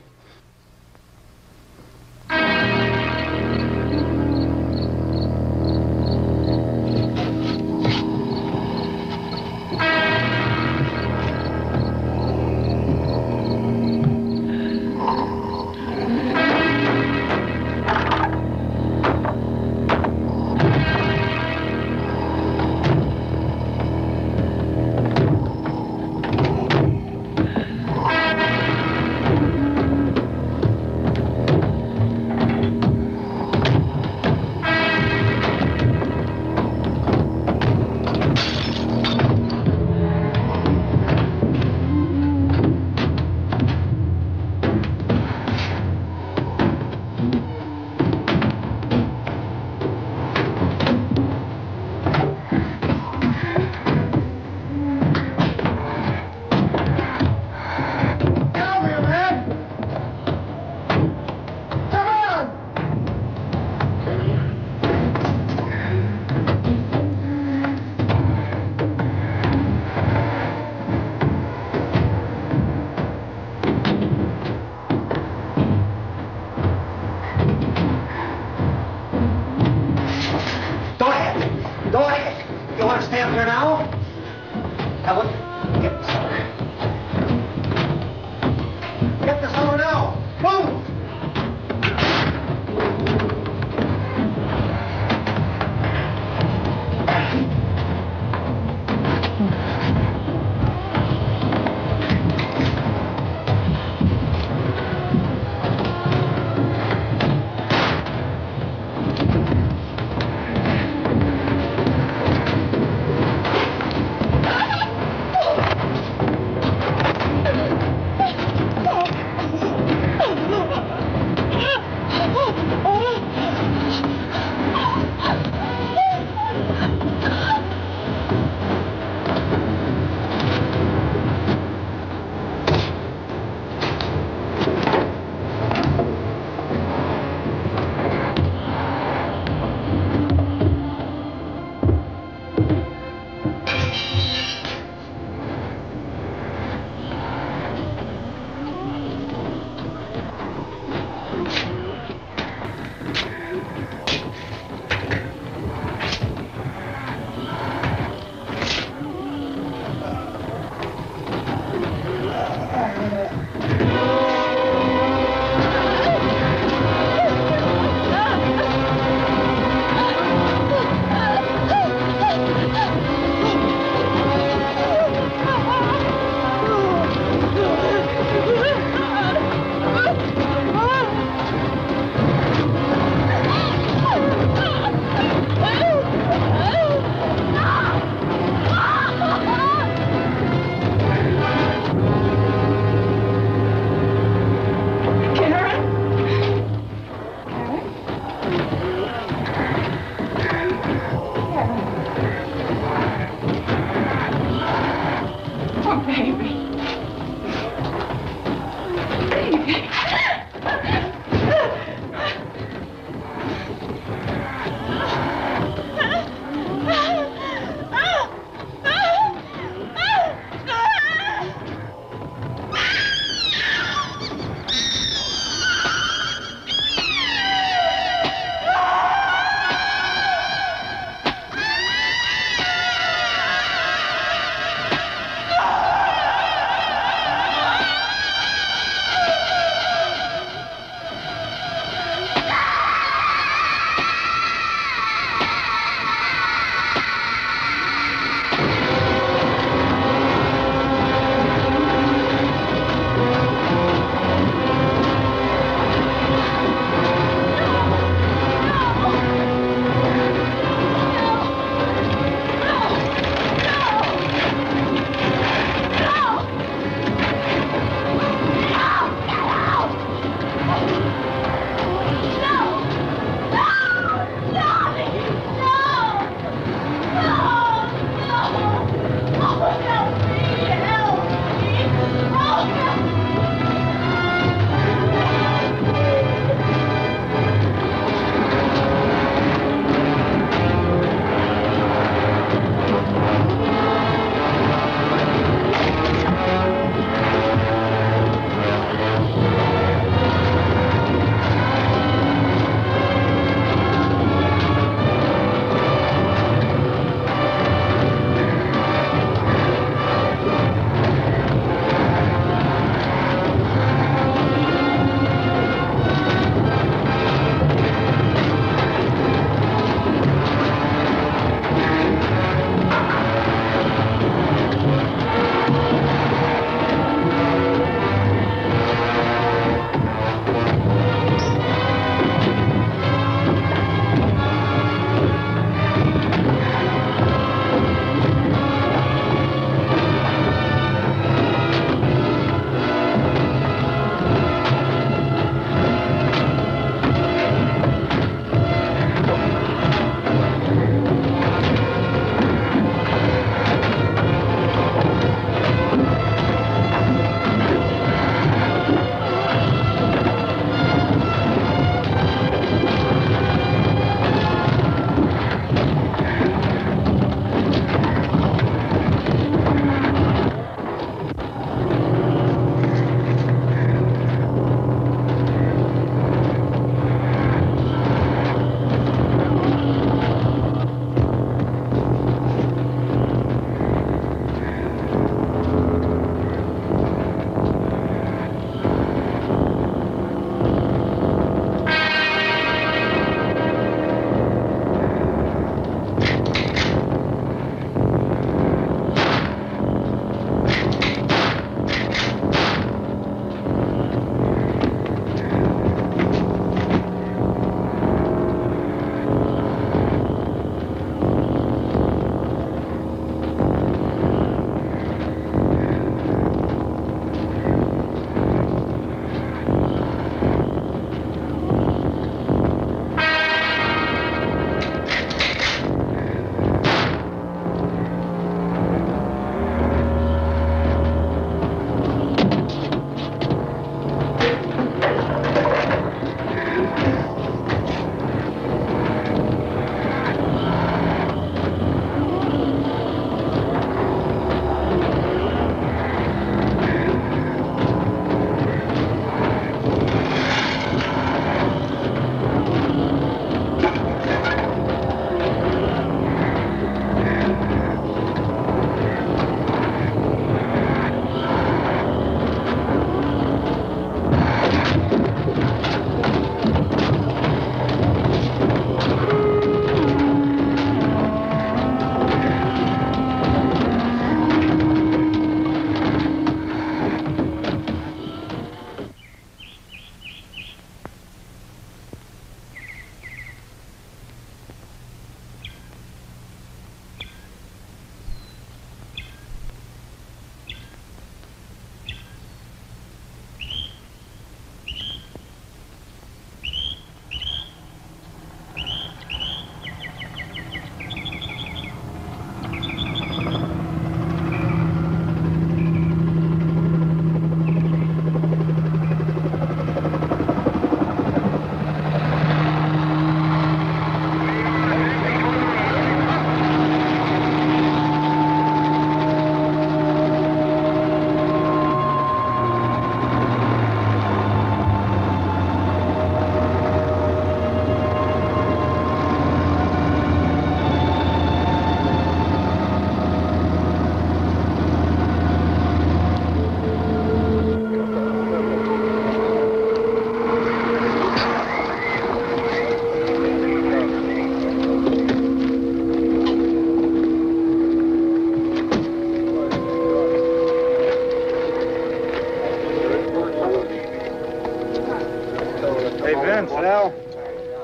Hey, Vince, Al,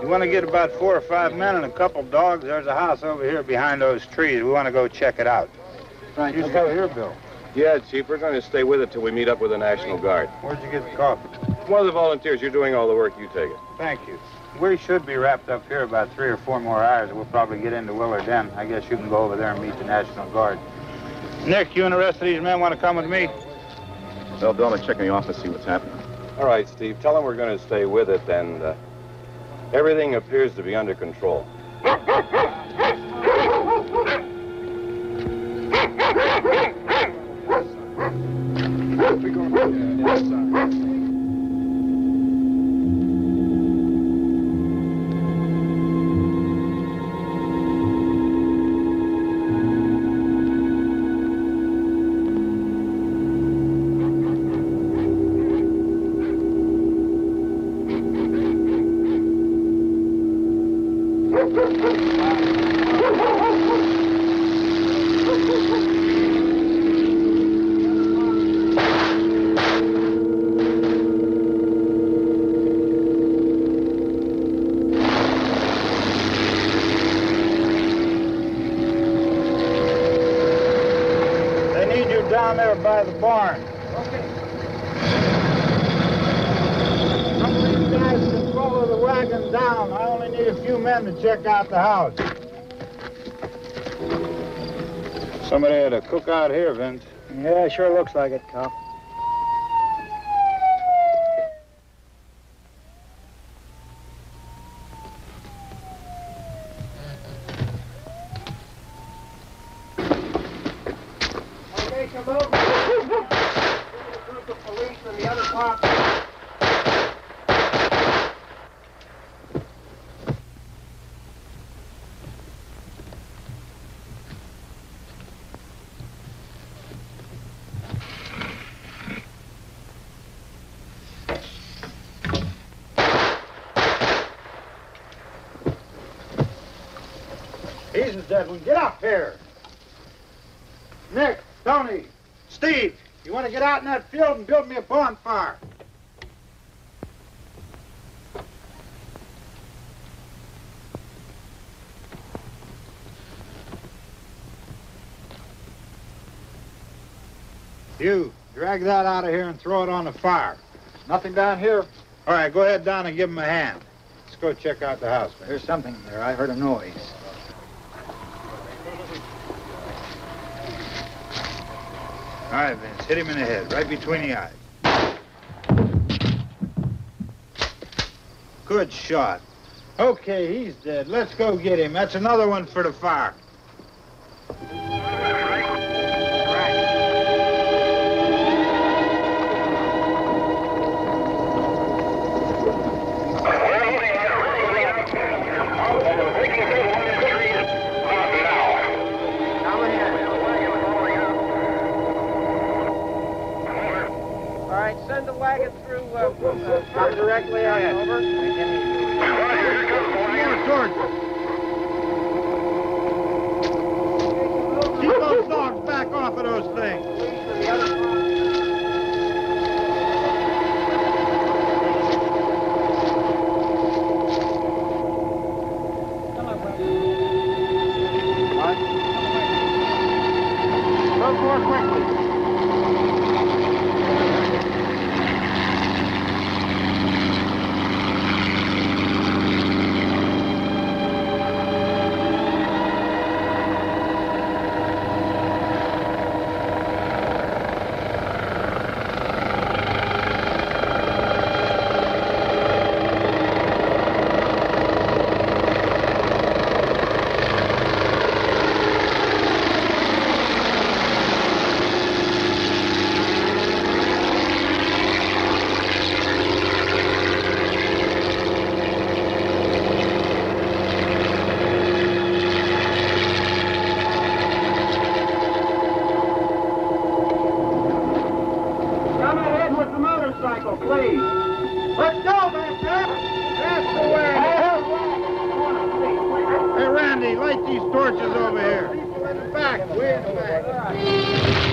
you want to get about 4 or 5 men and a couple dogs? There's a house over here behind those trees. We want to go check it out. Right. You go here, Bill. Yeah, Chief, we're going to stay with it till we meet up with the National Guard. Where'd you get the coffee? One of the volunteers. You're doing all the work. You take it. Thank you. We should be wrapped up here about 3 or 4 more hours. We'll probably get into Willard then. I guess you can go over there and meet the National Guard. Nick, you and the rest of these men want to come with me? Well, Bill, I'm checking the office, see what's happening. All right, Steve. Tell them we're going to stay with it, and everything appears to be under control. Down there by the barn. Okay. Some of these guys can follow the wagon down. I only need a few men to check out the house. Somebody had a cookout here, Vince. Yeah, sure looks like it, Cop. Come over. A group of police in the other part. He's a dead one. Get up here. Nick. Tony, Steve, you want to get out in that field and build me a bonfire? You, drag that out of here and throw it on the fire. Nothing down here. All right, go ahead down and give him a hand. Let's go check out the house. There's something there. I heard a noise. All right, Vince, hit him in the head, right between the eyes. Good shot. Okay, he's dead. Let's go get him. That's another one for the fire. Send the wagon through, not directly out, over. Keep those dogs back off of those things. What? Go more quickly. Please. Let's go, back there. That's the way. Hey, Randy, light these torches over here. People in the back. Way in the back.